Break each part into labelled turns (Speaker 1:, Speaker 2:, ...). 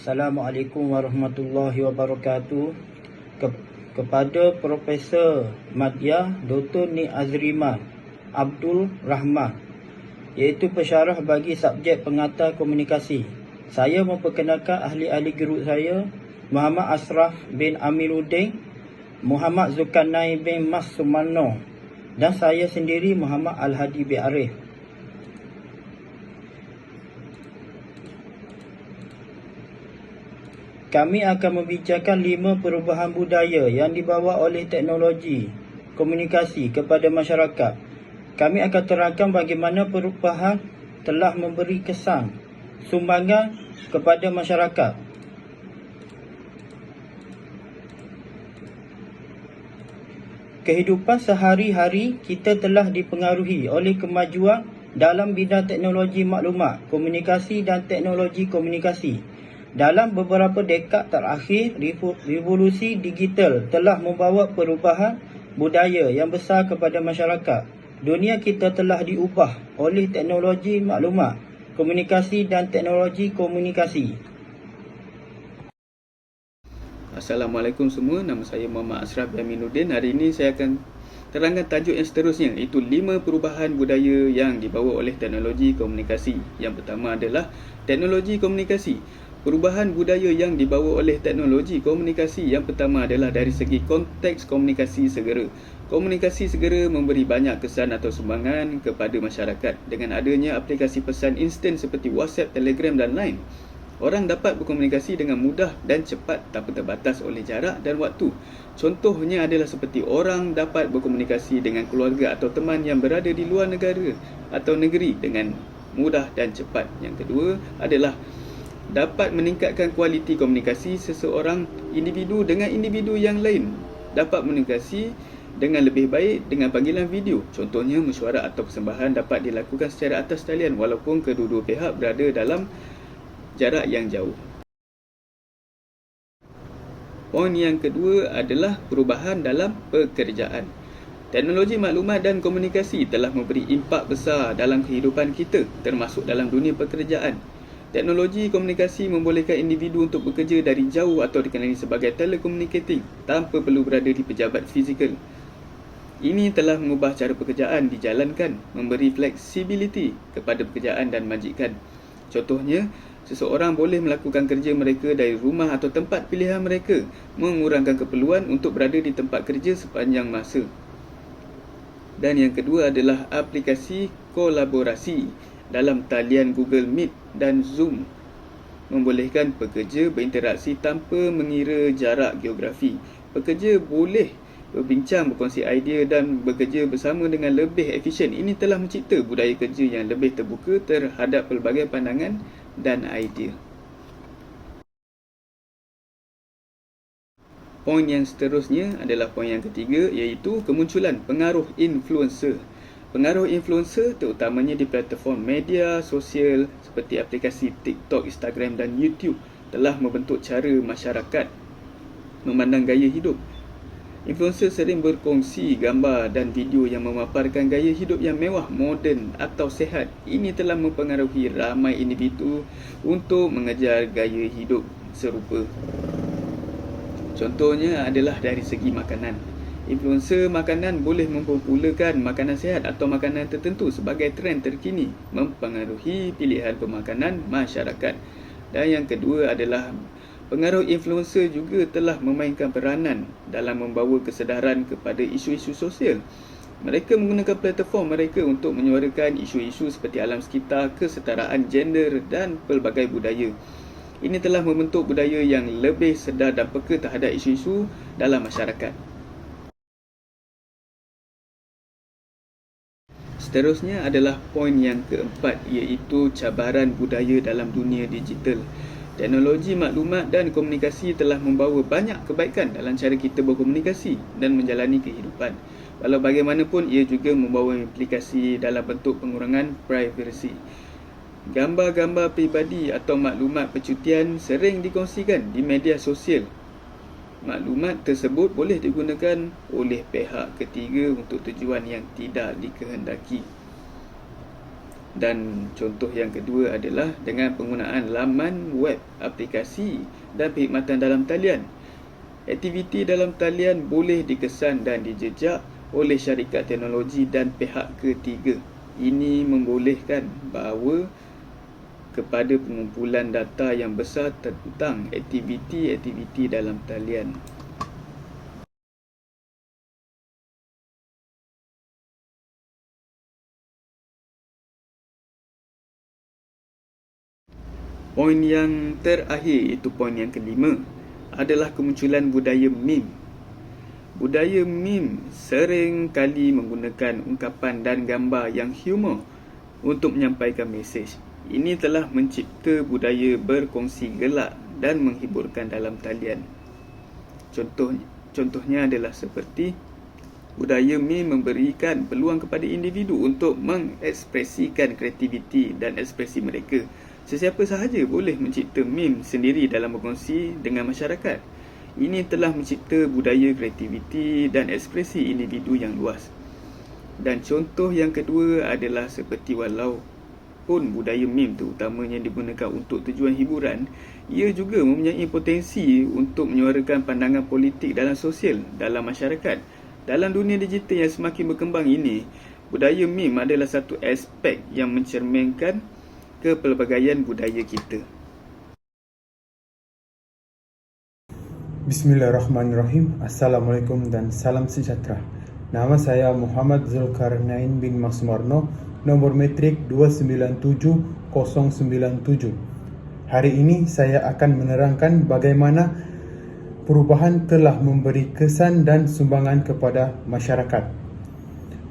Speaker 1: Assalamualaikum warahmatullahi wabarakatuh. Kepada Profesor Madya Dr. Ni Azriman Abdul Rahman, iaitu pensyarah bagi subjek pengantar komunikasi. Saya memperkenalkan ahli-ahli gerut saya, Muhammad Ashraf bin Amiruddin, Muhammad Zulkarnain bin Mas Sumarno, dan saya sendiri Muhammad Al-Hadi bin Arif. Kami akan membicarakan 5 perubahan budaya yang dibawa oleh teknologi komunikasi kepada masyarakat. Kami akan terangkan bagaimana perubahan telah memberi kesan sumbangan kepada masyarakat. Kehidupan sehari-hari kita telah dipengaruhi oleh kemajuan dalam bidang teknologi maklumat, komunikasi dan teknologi komunikasi. Dalam beberapa dekad terakhir, revolusi digital telah membawa perubahan budaya yang besar kepada masyarakat. Dunia kita telah diubah oleh teknologi maklumat, komunikasi dan teknologi komunikasi.
Speaker 2: Assalamualaikum semua, nama saya Muhammad Ashraf bin Amiruddin. Hari ini saya akan terangkan tajuk yang seterusnya, iaitu 5 perubahan budaya yang dibawa oleh teknologi komunikasi. Yang pertama adalah teknologi komunikasi. Perubahan budaya yang dibawa oleh teknologi komunikasi yang pertama adalah dari segi konteks komunikasi segera. Komunikasi segera memberi banyak kesan atau sumbangan kepada masyarakat. Dengan adanya aplikasi pesan instan seperti WhatsApp, Telegram dan Line, orang dapat berkomunikasi dengan mudah dan cepat tanpa terbatas oleh jarak dan waktu. Contohnya adalah seperti orang dapat berkomunikasi dengan keluarga atau teman yang berada di luar negara atau negeri dengan mudah dan cepat. Yang kedua adalah dapat meningkatkan kualiti komunikasi. Seseorang individu dengan individu yang lain dapat komunikasi dengan lebih baik dengan panggilan video. Contohnya, mesyuarat atau persembahan dapat dilakukan secara atas talian walaupun kedua-dua pihak berada dalam jarak yang jauh. Poin yang kedua adalah perubahan dalam pekerjaan. Teknologi maklumat dan komunikasi telah memberi impak besar dalam kehidupan kita, termasuk dalam dunia pekerjaan. Teknologi komunikasi membolehkan individu untuk bekerja dari jauh atau dikenali sebagai telecommunicating tanpa perlu berada di pejabat fizikal. Ini telah mengubah cara pekerjaan dijalankan, memberi fleksibiliti kepada pekerjaan dan majikan. Contohnya, seseorang boleh melakukan kerja mereka dari rumah atau tempat pilihan mereka, mengurangkan keperluan untuk berada di tempat kerja sepanjang masa. Dan yang kedua adalah aplikasi kolaborasi dalam talian Google Meet dan Zoom membolehkan pekerja berinteraksi tanpa mengira jarak geografi. Pekerja boleh berbincang, berkongsi idea dan bekerja bersama dengan lebih efisien. Ini telah mencipta budaya kerja yang lebih terbuka terhadap pelbagai pandangan dan idea. Poin yang seterusnya adalah poin yang ketiga, iaitu kemunculan pengaruh influencer. Pengaruh influencer terutamanya di platform media sosial seperti aplikasi TikTok, Instagram dan YouTube telah membentuk cara masyarakat memandang gaya hidup. Influencer sering berkongsi gambar dan video yang memaparkan gaya hidup yang mewah, moden atau sehat. Ini telah mempengaruhi ramai individu untuk mengejar gaya hidup serupa. Contohnya adalah dari segi makanan. Influencer makanan boleh mempopularkan makanan sihat atau makanan tertentu sebagai trend terkini, mempengaruhi pilihan pemakanan masyarakat. Dan yang kedua adalah pengaruh influencer juga telah memainkan peranan dalam membawa kesedaran kepada isu-isu sosial. Mereka menggunakan platform mereka untuk menyuarakan isu-isu seperti alam sekitar, kesetaraan gender dan pelbagai budaya. Ini telah membentuk budaya yang lebih sedar dan peka terhadap isu-isu dalam masyarakat. Seterusnya adalah poin yang keempat, iaitu cabaran budaya dalam dunia digital. Teknologi maklumat dan komunikasi telah membawa banyak kebaikan dalam cara kita berkomunikasi dan menjalani kehidupan. Walau bagaimanapun, ia juga membawa implikasi dalam bentuk pengurangan privasi. Gambar-gambar peribadi atau maklumat percutian sering dikongsikan di media sosial. Maklumat tersebut boleh digunakan oleh pihak ketiga untuk tujuan yang tidak dikehendaki. Dan contoh yang kedua adalah dengan penggunaan laman web, aplikasi dan perkhidmatan dalam talian. Aktiviti dalam talian boleh dikesan dan dijejak oleh syarikat teknologi dan pihak ketiga. Ini membolehkan bahawa kepada pengumpulan data yang besar tentang aktiviti-aktiviti dalam talian. Poin yang terakhir, iaitu poin yang kelima, adalah kemunculan budaya meme. Budaya meme sering kali menggunakan ungkapan dan gambar yang humor untuk menyampaikan mesej. Ini telah mencipta budaya berkongsi gelak dan menghiburkan dalam talian. Contohnya adalah seperti budaya meme memberikan peluang kepada individu untuk mengekspresikan kreativiti dan ekspresi mereka. Sesiapa sahaja boleh mencipta meme sendiri dalam berkongsi dengan masyarakat. Ini telah mencipta budaya kreativiti dan ekspresi individu yang luas. Dan contoh yang kedua adalah seperti walaupun budaya meme terutamanya digunakan untuk tujuan hiburan, ia juga mempunyai potensi untuk menyuarakan pandangan politik dalam sosial dalam masyarakat. Dalam dunia digital yang semakin berkembang ini, budaya meme adalah satu aspek yang mencerminkan kepelbagaian budaya kita.
Speaker 3: Bismillahirrahmanirrahim. Assalamualaikum dan salam sejahtera. Nama saya Muhammad Zulkarnain bin Masmarno, nomor metrik 297097. Hari ini saya akan menerangkan bagaimana perubahan telah memberi kesan dan sumbangan kepada masyarakat.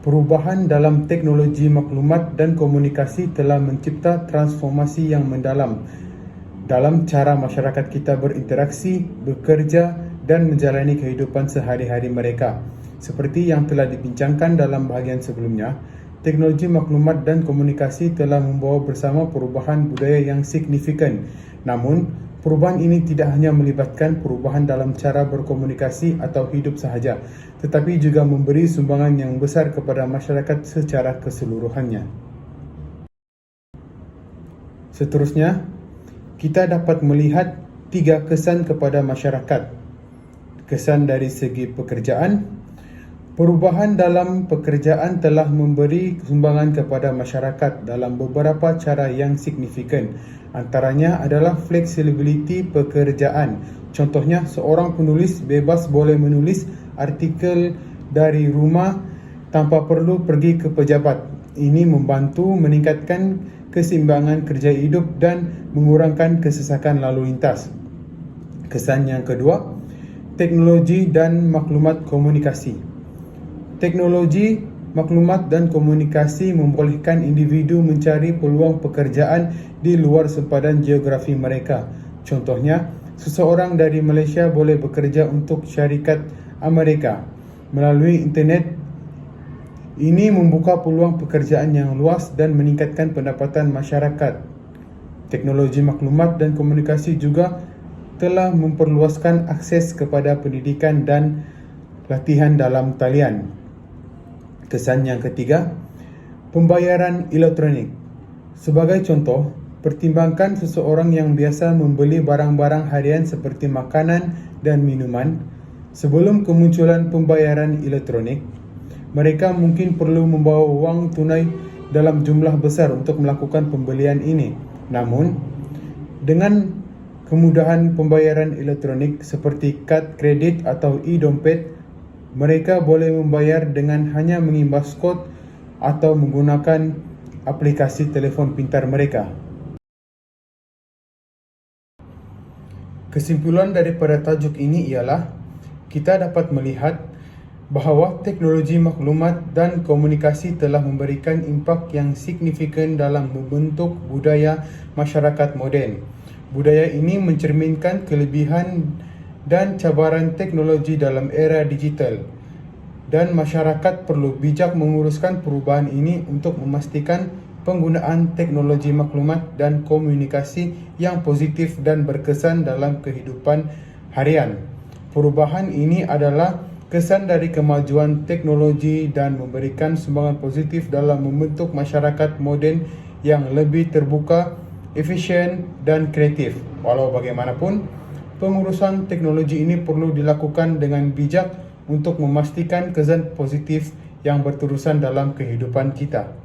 Speaker 3: Perubahan dalam teknologi maklumat dan komunikasi telah mencipta transformasi yang mendalam dalam cara masyarakat kita berinteraksi, bekerja dan menjalani kehidupan sehari-hari mereka. Seperti yang telah dibincangkan dalam bahagian sebelumnya, teknologi maklumat dan komunikasi telah membawa bersama perubahan budaya yang signifikan. Namun, perubahan ini tidak hanya melibatkan perubahan dalam cara berkomunikasi atau hidup sahaja, tetapi juga memberi sumbangan yang besar kepada masyarakat secara keseluruhannya. Seterusnya, kita dapat melihat 3 kesan kepada masyarakat. Kesan dari segi pekerjaan. Perubahan dalam pekerjaan telah memberi sumbangan kepada masyarakat dalam beberapa cara yang signifikan. Antaranya adalah flexibility pekerjaan. Contohnya, seorang penulis bebas boleh menulis artikel dari rumah tanpa perlu pergi ke pejabat. Ini membantu meningkatkan keseimbangan kerja hidup dan mengurangkan kesesakan lalu lintas. Kesan yang kedua, teknologi dan maklumat komunikasi. Teknologi, maklumat dan komunikasi membolehkan individu mencari peluang pekerjaan di luar sempadan geografi mereka. Contohnya, seseorang dari Malaysia boleh bekerja untuk syarikat Amerika melalui internet. Ini membuka peluang pekerjaan yang luas dan meningkatkan pendapatan masyarakat. Teknologi maklumat dan komunikasi juga telah memperluaskan akses kepada pendidikan dan latihan dalam talian. Kesan yang ketiga, pembayaran elektronik. Sebagai contoh, pertimbangkan seseorang yang biasa membeli barang-barang harian seperti makanan dan minuman. Sebelum kemunculan pembayaran elektronik, mereka mungkin perlu membawa wang tunai dalam jumlah besar untuk melakukan pembelian ini. Namun, dengan kemudahan pembayaran elektronik seperti kad kredit atau e-dompet, mereka boleh membayar dengan hanya mengimbas kod atau menggunakan aplikasi telefon pintar mereka. Kesimpulan daripada tajuk ini ialah kita dapat melihat bahawa teknologi maklumat dan komunikasi telah memberikan impak yang signifikan dalam membentuk budaya masyarakat moden. Budaya ini mencerminkan kelebihan dan cabaran teknologi dalam era digital, dan masyarakat perlu bijak menguruskan perubahan ini untuk memastikan penggunaan teknologi maklumat dan komunikasi yang positif dan berkesan dalam kehidupan harian. Perubahan ini adalah kesan dari kemajuan teknologi dan memberikan sumbangan positif dalam membentuk masyarakat moden yang lebih terbuka, efisien dan kreatif. Walau bagaimanapun, pengurusan teknologi ini perlu dilakukan dengan bijak untuk memastikan kesan positif yang berterusan dalam kehidupan kita.